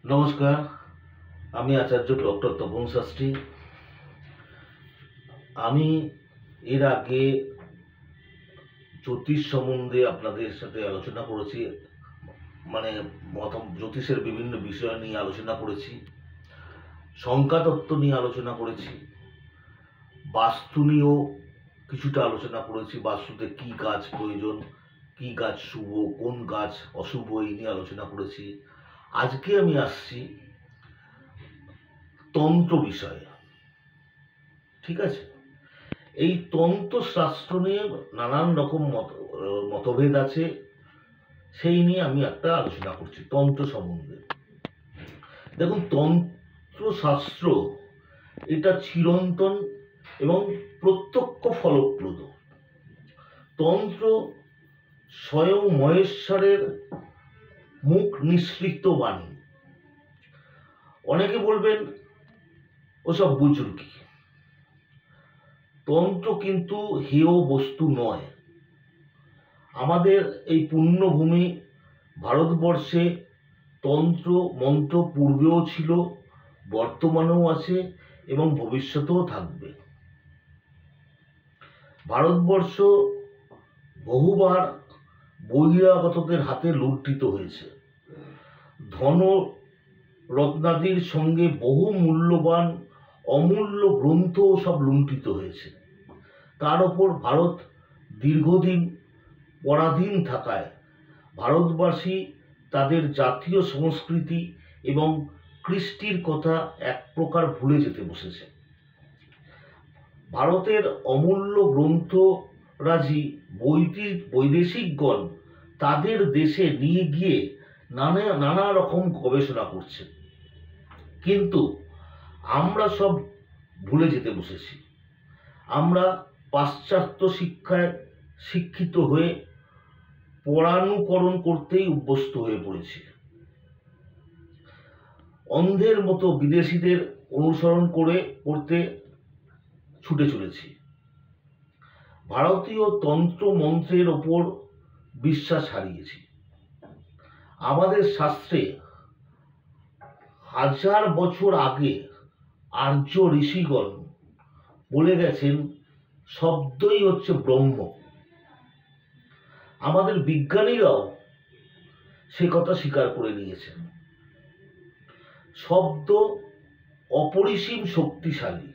নমস্কার, আমি আচার্য ডক্টর তপন শাস্ত্রী। আমি এর আগে জ্যোতিষ সম্বন্ধে আপনাদের সাথে আলোচনা করেছি, মানে জ্যোতিষের বিভিন্ন বিষয় নিয়ে আলোচনা করেছি, সংখ্যাতত্ত্ব নিয়ে আলোচনা করেছি, বাস্তু নিয়েও কিছুটা আলোচনা করেছি। বাস্তুতে কি গাছ প্রয়োজন, কি গাছ শুভ, কোন গাছ অশুভ, এই নিয়ে আলোচনা করেছি। আজকে আমি আসছি তন্ত্র বিষয়ে। ঠিক আছে, এই তন্ত্রশাস্ত্র নিয়ে নানান রকম মতভেদ আছে, সেই নিয়ে আমি একটা আলোচনা করছি তন্ত্র সম্বন্ধে। দেখুন, তন্ত্রশাস্ত্র এটা চিরন্তন এবং প্রত্যক্ষ ফলপ্রদ। তন্ত্র স্বয়ং মহেশ্বরের মুখ নিঃসৃত বাণী। অনেকে বলবেন ওসব বুজরুকি। তন্ত্র কিন্তু হেয় বস্তু নয়। আমাদের এই পুণ্যভূমি ভারতবর্ষে তন্ত্র মন্ত্র পূর্বেও ছিল, বর্তমানেও আছে এবং ভবিষ্যতেও থাকবে। ভারতবর্ষ বহুবার বহিরাগতদের হাতে লুণ্ঠিত হয়েছে। ধন রত্নাদির সঙ্গে বহু মূল্যবান অমূল্য গ্রন্থ সব লুণ্ঠিত হয়েছে। তার ওপর ভারত দীর্ঘদিন পরাধীন থাকায় ভারতবাসী তাদের জাতীয় সংস্কৃতি এবং কৃষ্টির কথা এক প্রকার ভুলে যেতে বসেছে। ভারতের অমূল্য গ্রন্থরাজি বৈদেশিকগণ তাদের দেশে নিয়ে গিয়ে নানা রকম গবেষণা করছে, কিন্তু আমরা সব ভুলে যেতে বসেছি। আমরা পাশ্চাত্য শিক্ষায় শিক্ষিত হয়ে পরানুকরণ করতেই অভ্যস্ত হয়ে পড়েছি। অন্ধের মতো বিদেশিদের অনুসরণ করতে ছুটে চলেছি। ভারতীয় তন্ত্র মন্ত্রের ওপর বিশ্বাস হারিয়েছি। আমাদের শাস্ত্রে 1000 বছর আগে আর্য ঋষিগণ বলে গেছেন শব্দই হচ্ছে ব্রহ্ম। আমাদের বিজ্ঞানীরাও সে কথা স্বীকার করে নিয়েছেন। শব্দ অপরিসীম শক্তিশালী।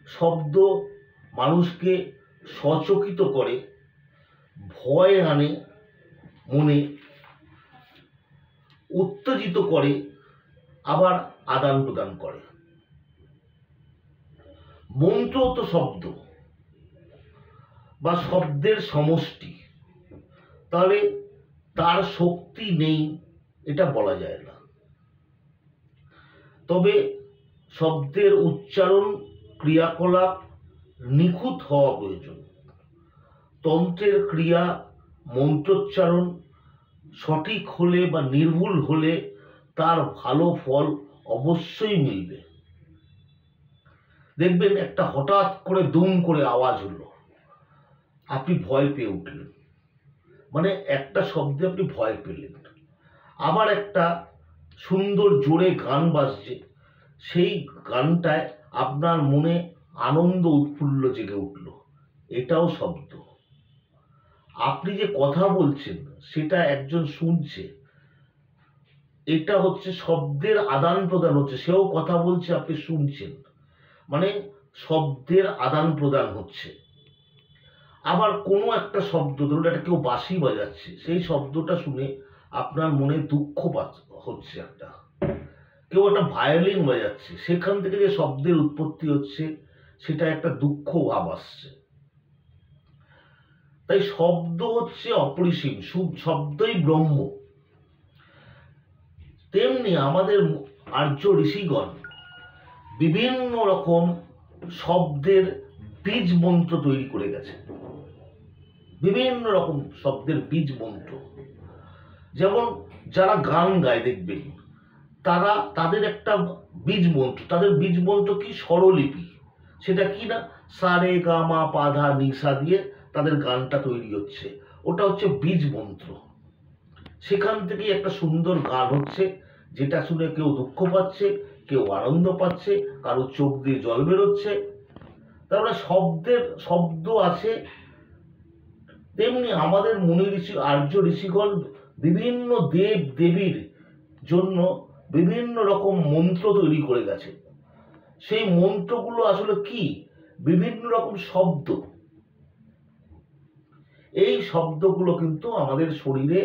শব্দ মানুষকে সচকিত করে, ভয় আনে মনে, উত্তেজিত করে, আবার আদান প্রদান করে। মন্ত্র তো শব্দ বা শব্দের সমষ্টি, তাহলে তার শক্তি নেই এটা বলা যায় না। তবে শব্দের উচ্চারণ ক্রিয়াকলাপ নিখুঁত হওয়া প্রয়োজন। তন্ত্রের ক্রিয়া মন্ত্রোচ্চারণ সঠিক হলে বা নির্ভুল হলে তার ভালো ফল অবশ্যই মিলবে। দেখবেন একটা হঠাৎ করে দুম করে আওয়াজ হলো, আপনি ভয় পেয়ে উঠলেন, মানে একটা শব্দে আপনি ভয় পেলেন। আবার একটা সুন্দর জোরে গান বাজছে, সেই গানটায় আপনার মনে আনন্দ উৎফুল্ল জেগে উঠল, এটাও শব্দ। আপনি যে কথা বলছেন সেটা একজন শুনছে, এটা হচ্ছে শব্দের আদান প্রদান হচ্ছে। সেও কথা বলছে, আপনি শুনছেন, মানে শব্দের আদান প্রদান হচ্ছে। আবার কোনো একটা শব্দ, ধরুন একটা কেউ বাঁশি বাজাচ্ছে, সেই শব্দটা শুনে আপনার মনে দুঃখ হচ্ছে। একটা কেউ একটা ভায়োলিন বাজাচ্ছে, সেখান থেকে যে শব্দের উৎপত্তি হচ্ছে সেটা একটা দুঃখ ভাব আসছে। তাই শব্দ হচ্ছে অপরিসীম, শব্দই ব্রহ্ম। তেমনি আমাদের আর্য ঋষিগণ বিভিন্ন রকম শব্দের বীজ মন্ত্র তৈরি করে গেছে। বিভিন্ন রকম শব্দের বীজ মন্ত্র, যেমন যারা গান গায় দেখবেন তাদের একটা বীজ মন্ত্র। তাদের বীজ মন্ত্র কি? স্বরলিপি। সেটা কি না, সা রে গা মা পা ধা নি সা দিয়ে তাদের গানটা তৈরি হচ্ছে, ওটা হচ্ছে বীজ মন্ত্র। সেখান থেকেই একটা সুন্দর গান হচ্ছে, যেটা শুনে কেউ দুঃখ পাচ্ছে, কেউ আনন্দ পাচ্ছে, কারো চোখ দিয়ে জল বেরোচ্ছে। তারপরে শব্দ আছে। তেমনি আমাদের মুনি ঋষি, আর্য ঋষিগণ বিভিন্ন দেব দেবীর জন্য বিভিন্ন রকম মন্ত্র তৈরি করে গেছে। সেই মন্ত্রগুলো আসলে কি? বিভিন্ন রকম শব্দ। এই শব্দগুলো কিন্তু আমাদের শরীরে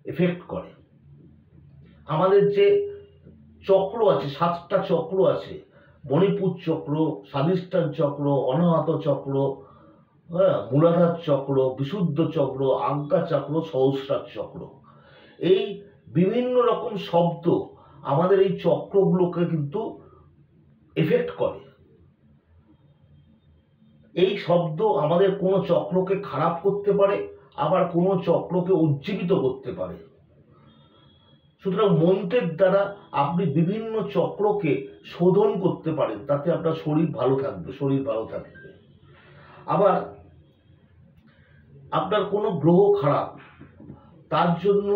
এফেক্ট করে। আমাদের যে চক্র আছে, 7টা চক্র আছে, মণিপুর চক্র, স্বাধিষ্ঠান চক্র, অনাহত চক্র, মূলাধার চক্র, বিশুদ্ধ চক্র, আজ্ঞা চক্র, সহস্রার চক্র। এই বিভিন্ন রকম শব্দ আমাদের এই চক্রগুলোকে কিন্তু এফেক্ট করে। এই শব্দ আমাদের কোনো চক্রকে খারাপ করতে পারে, আবার কোনো চক্রকে উজ্জীবিত করতে পারে। সুতরাং মন্ত্রের দ্বারা আপনি বিভিন্ন চক্রকে শোধন করতে পারেন, তাতে আপনার শরীর ভালো থাকবে। আবার আপনার কোনো গ্রহ খারাপ, তার জন্য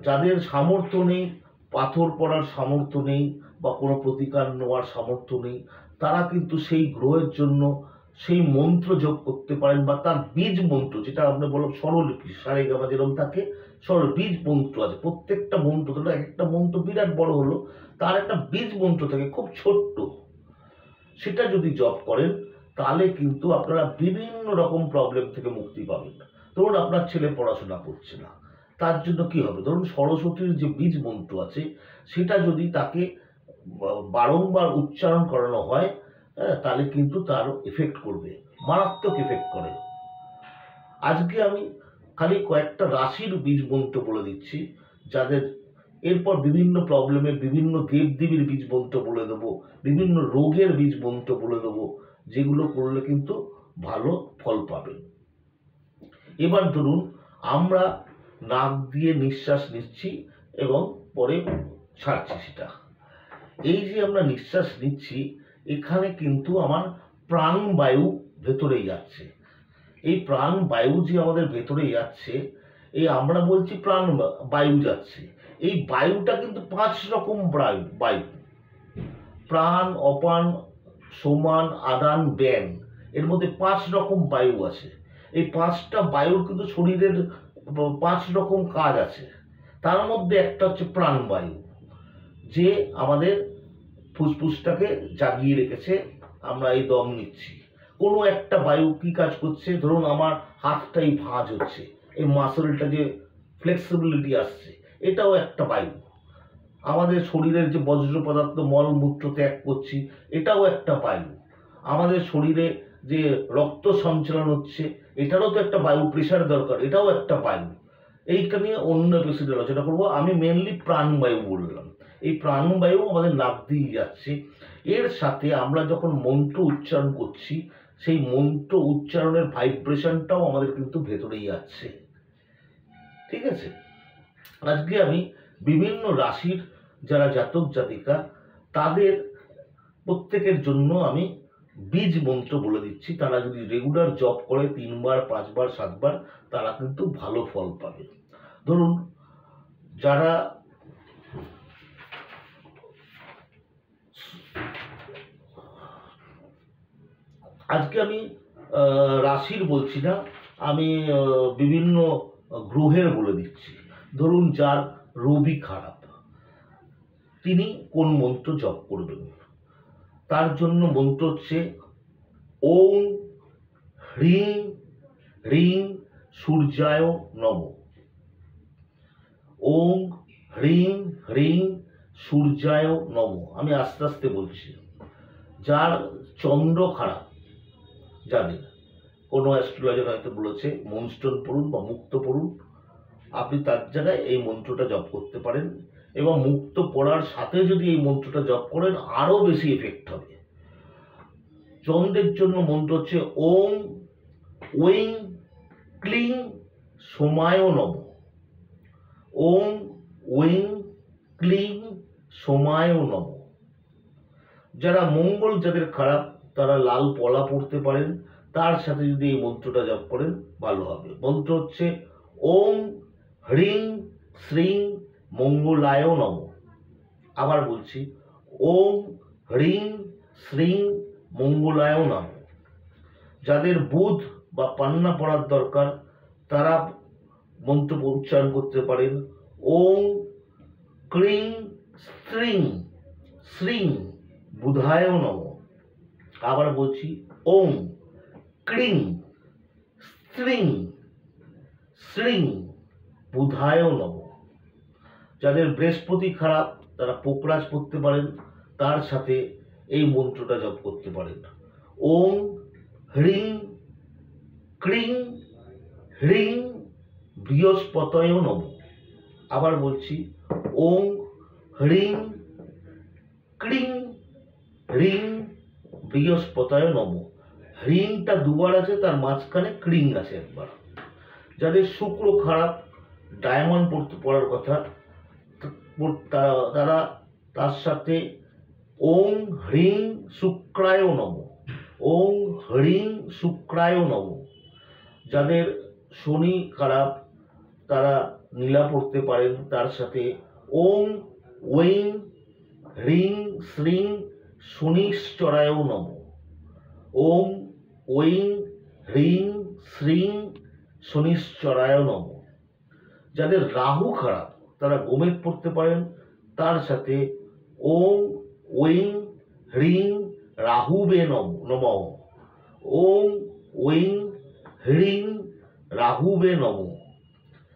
যাদের সামর্থ্য নেই, পাথর পড়ার সামর্থ্য নেই বা কোনো প্রতিকার নেওয়ার সামর্থ্য নেই, তারা কিন্তু সেই গ্রহের জন্য সেই মন্ত্র যোগ করতে পারেন, বা তার বীজ মন্ত্র, যেটা আমরা বললাম স্বরলিপি, সারেগামা যেরকম থাকে, বীজ মন্ত্র আছে। প্রত্যেকটা মন্ত্র, ধরো এক একটা মন্ত্র বিরাট বড় হলো, তার একটা বীজ মন্ত্র থাকে খুব ছোট্ট, সেটা যদি জপ করেন তাহলে কিন্তু আপনারা বিভিন্ন রকম প্রবলেম থেকে মুক্তি পাবেন। ধরুন আপনার ছেলে পড়াশোনা করছে না, তার জন্য কি হবে? ধরুন সরস্বতীর যে বীজ মন্ত্র আছে, সেটা যদি তাকে বারংবার উচ্চারণ করানো হয়, তাহলে কিন্তু তার এফেক্ট করবে, মারাত্মক এফেক্ট করে। আজকে আমি খালি কয়েকটা রাশির বীজ মন্ত্র বলে দিচ্ছি, যাদের এরপর বিভিন্ন প্রবলেমের বিভিন্ন দেবদেবীর বীজ মন্ত্র বলে দেবো, বিভিন্ন রোগের বীজ মন্ত্র বলে দেবো, যেগুলো করলে কিন্তু ভালো ফল পাবেন। এবার ধরুন আমরা নাক দিয়ে নিঃশ্বাস নিচ্ছি এবং পরে ছাড়ছি, সেটা এই যে আমরা নিঃশ্বাস নিচ্ছি, এখানে কিন্তু আমার প্রাণবায়ু ভেতরে যাচ্ছে। এই প্রাণবায়ু যে আমাদের ভেতরে যাচ্ছে, এই আমরা বলছি প্রাণ বায়ু যাচ্ছে, এই বায়ুটা কিন্তু 5 রকম বায়ু, প্রাণ, অপান, সমান, আদান, ব্যান, এর মধ্যে 5 রকম বায়ু আছে। এই 5টা বায়ুর কিন্তু শরীরের 5 রকম কাজ আছে। তার মধ্যে একটা হচ্ছে প্রাণবায়ু, যে আমাদের ফুসফুসটাকে জাগিয়ে রেখেছে, আমরা এই দম নিচ্ছি। কোনো একটা বায়ু কি কাজ করছে? ধরুন আমার হাতটাই ভাঁজ হচ্ছে, এই মাসলটা যে ফ্লেক্সিবিলিটি আসছে, এটাও একটা বায়ু। আমাদের শরীরের যে বজ্র পদার্থ মলমূত্র ত্যাগ করছি, এটাও একটা বায়ু। আমাদের শরীরে যে রক্ত সঞ্চালন হচ্ছে, এটারও তো একটা বায়ু, প্রেশার দরকার, এটাও একটা বায়ু। এইটা নিয়ে অন্য এপিসোডে আলোচনা করবো। আমি মেনলি প্রাণবায়ু বললাম। এই প্রাণবায়ু আমাদের নাক দিয়ে যাচ্ছে। এর সাথে আমরা যখন মন্ত্র উচ্চারণ করছি, সেই মন্ত্র উচ্চারণের ভাইব্রেশনটাও আমাদের কিন্তু ভেতরেই যাচ্ছে। ঠিক আছে? আজকে আমি বিভিন্ন রাশির যারা জাতক জাতিকা, তাদের প্রত্যেকের জন্য আমি বীজ মন্ত্র বলে দিচ্ছি। তারা যদি রেগুলার জপ করে 3 বার, 5 বার, 7 বার, তারা কিন্তু ভালো ফল পাবে। ধরুন যারা আজকে আমি রাশির বলছি না, আমি বিভিন্ন গ্রহের বলে দিচ্ছি। ধরুন যার রবি খারাপ, তিনি কোন মন্ত্র জপ করবেন? তার জন্য মন্ত্র হচ্ছে ওম হ্রিং হ্রিং সূর্যায় নমঃ। ওম হ্রিং হ্রিং সূর্যায় নমঃ। আমি আস্তে আস্তে বলছি। যার চন্দ্র খারাপ, যাদের কোনো অ্যাস্ট্রোলজার হয়তো বলেছে মনস্টোন পড়ুন বা মুক্ত পড়ুন, আপনি তার জায়গায় এই মন্ত্রটা জপ করতে পারেন, এবং মুক্ত পড়ার সাথে যদি এই মন্ত্রটা জপ করেন আরো বেশি এফেক্ট হবে। চন্দ্রের জন্য মন্ত্র হচ্ছে ওম ওইং ক্লিং সোমায় নমঃ। ওম ওইং ক্লিং সোমায় নমঃ। যারা মঙ্গল যাদের খারাপ, তারা লাল পলা পড়তে পারেন, তার সাথে যদি এই মন্ত্রটা জপ করেন ভালো হবে। মন্ত্র হচ্ছে ওম হ্রিং শ্রিং মঙ্গলায় নমঃ। আবার বলছি, ওম হ্রিং শ্রীং মঙ্গলায় নমঃ। যাদের বুধ বা পান্না পড়ার দরকার তারা মন্ত্র উচ্চারণ করতে পারেন, ওম ক্রিং স্ত্রিং শ্রীং বুধায় নমঃ। আবার বলছি, ওম ক্রিং স্ত্রিং শ্রীং বুধায় নমঃ। যাদের বৃহস্পতি খারাপ তারা পোকরাজ পড়তে পারেন, তার সাথে এই মন্ত্রটা জপ করতে পারেন, ওম হ্রিং ক্রিং হ্রিং বৃহস্পতয় নমঃ। আবার বলছি, ওম হ্রিং ক্রিং হ্রিং বৃহস্পতয় নমঃ। হ্রিংটা দুবার আছে, তার মাঝখানে ক্রিং আছে একবার। যাদের শুক্র খারাপ, ডায়মন্ড পড়ার কথা, তারা তার সাথে ওং হ্রিং শুক্রায় নমঃ, ওং হ্রিং শুক্রায় নমঃ। যাদের শনি খারাপ তারা নীলা পড়তে পারেন, তার সাথে ওং ওইং হ্রিং শ্রীং শনিশ্চরায় নমঃ, ওং ওইং হ্রিং শ্রীং শনিশ্চরায় নমঃ। যাদের রাহু খারাপ তারা গোমেদ পড়তে পারেন, তার সাথে ওং ওইং হ্রিং রাহুবে নমঃ, ওং ওইং হ্রিং রাহুবে নমঃ।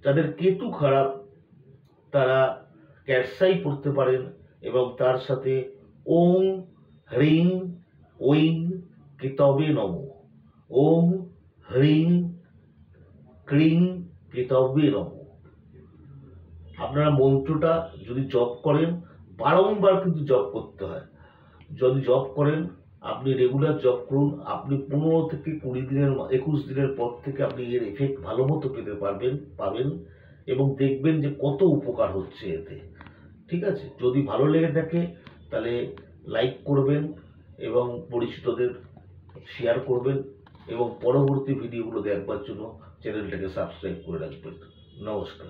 যাদের কেতু খারাপ তারা ক্যাটসাই পড়তে পারেন এবং তার সাথে ওং হ্রিং ওইং কেতবে নমঃ, ওং হ্রিং ক্রিং কেতবে নমঃ। আপনারা মন্ত্রটা যদি জপ করেন, বারংবার কিন্তু জপ করতে হয়। যদি জপ করেন, আপনি রেগুলার জপ করুন, আপনি 15 থেকে 20 দিনের 21 দিনের পর থেকে আপনি এর এফেক্ট ভালো মতো পেতে পাবেন এবং দেখবেন যে কত উপকার হচ্ছে এতে। ঠিক আছে, যদি ভালো লেগে থাকে তাহলে লাইক করবেন এবং পরিচিতদের শেয়ার করবেন এবং পরবর্তী ভিডিওগুলো দেখবার জন্য চ্যানেলটাকে সাবস্ক্রাইব করে রাখবেন। নমস্কার।